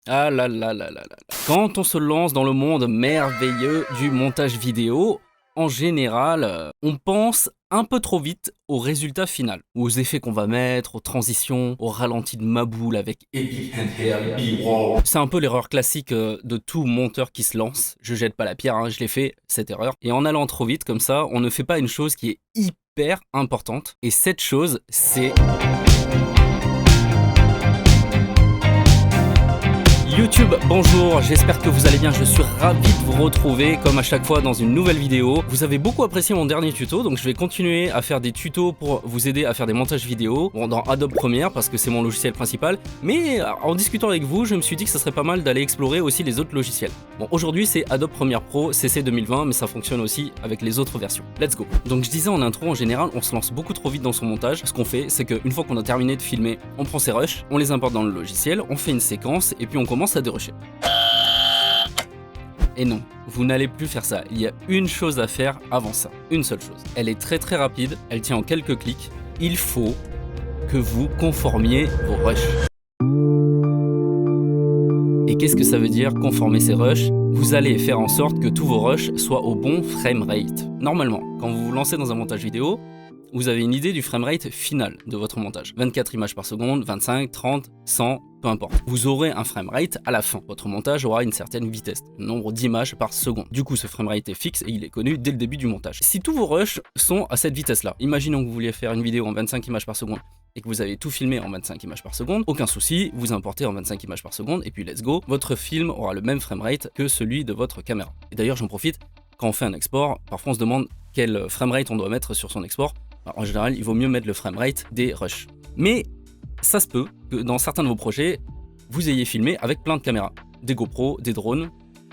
Ah là là là là là là. Quand on se lance dans le monde merveilleux du montage vidéo, en général, on pense un peu trop vite au résultat final, ou aux effets qu'on va mettre, aux transitions, au ralenti de ma boule avec Epic Handheld B-Roll. C'est un peu l'erreur classique de tout monteur qui se lance. Je jette pas la pierre, hein, je l'ai fait, cette erreur. Et en allant trop vite comme ça, on ne fait pas une chose qui est hyper importante. Et cette chose, c'est YouTube, bonjour, j'espère que vous allez bien, je suis ravi de vous retrouver comme à chaque fois dans une nouvelle vidéo. Vous avez beaucoup apprécié mon dernier tuto, donc je vais continuer à faire des tutos pour vous aider à faire des montages vidéo, bon, dans Adobe Premiere parce que c'est mon logiciel principal, mais en discutant avec vous, je me suis dit que ça serait pas mal d'aller explorer aussi les autres logiciels. Bon, aujourd'hui c'est Adobe Premiere Pro CC 2020, mais ça fonctionne aussi avec les autres versions. Let's go. Donc je disais en intro, en général, on se lance beaucoup trop vite dans son montage. Ce qu'on fait, c'est qu'une fois qu'on a terminé de filmer, on prend ses rushs, on les importe dans le logiciel, on fait une séquence et puis on commence à dérusher. Et non, vous n'allez plus faire ça. Il y a une chose à faire avant ça. Une seule chose. Elle est très très rapide, elle tient en quelques clics. Il faut que vous conformiez vos rushs. Et qu'est-ce que ça veut dire conformer ces rushs? Vous allez faire en sorte que tous vos rushs soient au bon framerate. Normalement, quand vous vous lancez dans un montage vidéo, vous avez une idée du framerate final de votre montage. 24 images par seconde, 25, 30, 100, peu importe. Vous aurez un framerate à la fin. Votre montage aura une certaine vitesse, le nombre d'images par seconde. Du coup, ce framerate est fixe et il est connu dès le début du montage. Si tous vos rushs sont à cette vitesse-là, imaginons que vous vouliez faire une vidéo en 25 images par seconde et que vous avez tout filmé en 25 images par seconde, aucun souci, vous importez en 25 images par seconde et puis let's go, votre film aura le même framerate que celui de votre caméra. Et d'ailleurs, j'en profite, quand on fait un export, parfois on se demande quel framerate on doit mettre sur son export. Alors, en général, il vaut mieux mettre le framerate des rushs. Mais ça se peut que dans certains de vos projets, vous ayez filmé avec plein de caméras. Des GoPro, des drones,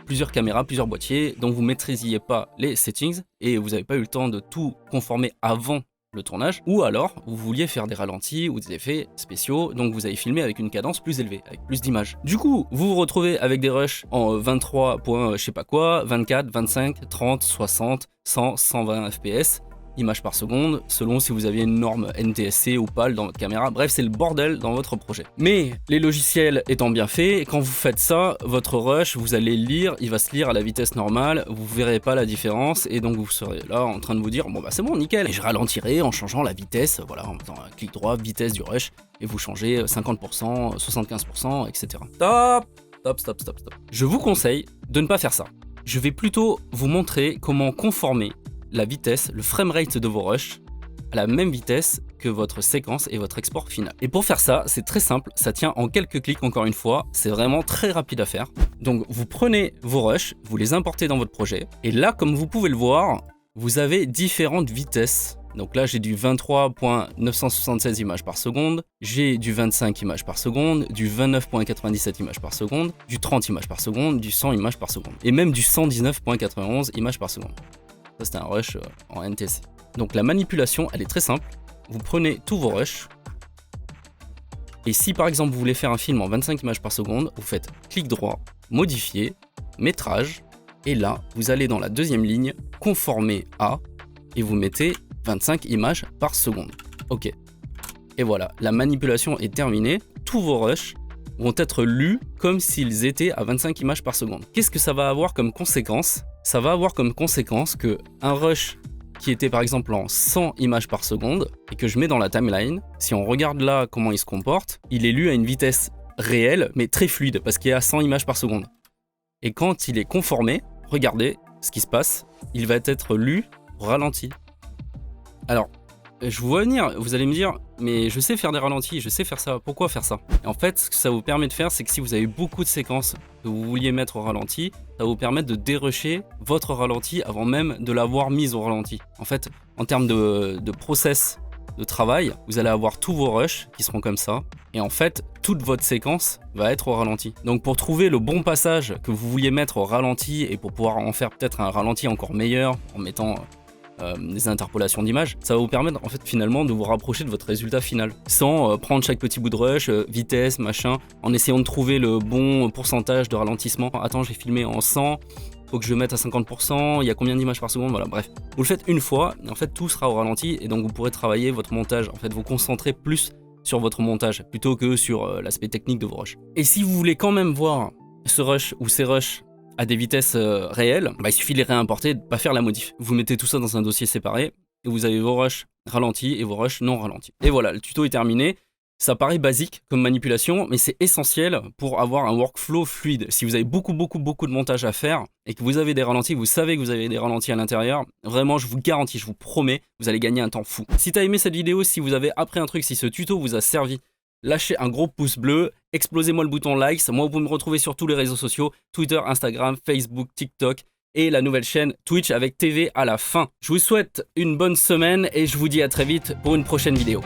plusieurs caméras, plusieurs boîtiers, dont vous ne maîtrisiez pas les settings et vous n'avez pas eu le temps de tout conformer avant le tournage, ou alors vous vouliez faire des ralentis ou des effets spéciaux, donc vous avez filmé avec une cadence plus élevée, avec plus d'images. Du coup, vous vous retrouvez avec des rushs en 23 points je sais pas quoi, 24, 25, 30, 60, 100, 120 fps, images par seconde, selon si vous aviez une norme NTSC ou PAL dans votre caméra. Bref, c'est le bordel dans votre projet. Mais les logiciels étant bien faits, quand vous faites ça, votre rush, vous allez le lire, il va se lire à la vitesse normale, vous verrez pas la différence et donc vous serez là en train de vous dire bon bah c'est bon, nickel. Et je ralentirai en changeant la vitesse, voilà, en faisant un clic droit, vitesse du rush, et vous changez 50%, 75%, etc. Stop, stop, stop, stop, stop. Je vous conseille de ne pas faire ça. Je vais plutôt vous montrer comment conformer la vitesse, le framerate de vos rushs à la même vitesse que votre séquence et votre export final. Et pour faire ça, c'est très simple, ça tient en quelques clics encore une fois, c'est vraiment très rapide à faire. Donc vous prenez vos rushs, vous les importez dans votre projet, et là comme vous pouvez le voir, vous avez différentes vitesses. Donc là j'ai du 23.976 images par seconde, j'ai du 25 images par seconde, du 29.97 images par seconde, du 30 images par seconde, du 100 images par seconde, et même du 119.91 images par seconde. Ça c'était un rush en NTSC. Donc la manipulation elle est très simple, vous prenez tous vos rushs et si par exemple vous voulez faire un film en 25 images par seconde, vous faites clic droit, modifier, métrage et là vous allez dans la deuxième ligne, conformer à et vous mettez 25 images par seconde. Ok. Et voilà, la manipulation est terminée, tous vos rushs vont être lus comme s'ils étaient à 25 images par seconde. Qu'est-ce que ça va avoir comme conséquence ? Ça va avoir comme conséquence que un rush qui était par exemple en 100 images par seconde et que je mets dans la timeline, si on regarde là comment il se comporte, il est lu à une vitesse réelle mais très fluide parce qu'il est à 100 images par seconde. Et quand il est conformé, regardez ce qui se passe, il va être lu au ralenti. Alors, je vous vois venir, vous allez me dire, mais je sais faire des ralentis, je sais faire ça, pourquoi faire ça? Et en fait, ce que ça vous permet de faire, c'est que si vous avez beaucoup de séquences que vous vouliez mettre au ralenti, ça va vous permettre de dérusher votre ralenti avant même de l'avoir mise au ralenti. En fait, en termes de process de travail, vous allez avoir tous vos rushs qui seront comme ça, et en fait, toute votre séquence va être au ralenti. Donc pour trouver le bon passage que vous vouliez mettre au ralenti, et pour pouvoir en faire peut-être un ralenti encore meilleur, en mettant des interpolations d'images, ça va vous permettre en fait finalement de vous rapprocher de votre résultat final sans prendre chaque petit bout de rush, vitesse, machin, en essayant de trouver le bon pourcentage de ralentissement. Attends, j'ai filmé en 100, faut que je mette à 50%, il y a combien d'images par seconde, voilà, bref. Vous le faites une fois, et en fait tout sera au ralenti et donc vous pourrez travailler votre montage, en fait vous concentrer plus sur votre montage plutôt que sur l'aspect technique de vos rushs. Et si vous voulez quand même voir ce rush ou ces rushs à des vitesses réelles, il suffit de les réimporter et de ne pas faire la modif. Vous mettez tout ça dans un dossier séparé et vous avez vos rushs ralentis et vos rushs non ralentis. Et voilà, le tuto est terminé. Ça paraît basique comme manipulation, mais c'est essentiel pour avoir un workflow fluide. Si vous avez beaucoup de montage à faire et que vous avez des ralentis, vous savez que vous avez des ralentis à l'intérieur, vraiment je vous garantis, je vous promets, vous allez gagner un temps fou. Si tu as aimé cette vidéo, si vous avez appris un truc, si ce tuto vous a servi, lâchez un gros pouce bleu, explosez-moi le bouton likes. Moi, vous pouvez me retrouver sur tous les réseaux sociaux, Twitter, Instagram, Facebook, TikTok et la nouvelle chaîne Twitch avec TV à la fin. Je vous souhaite une bonne semaine et je vous dis à très vite pour une prochaine vidéo.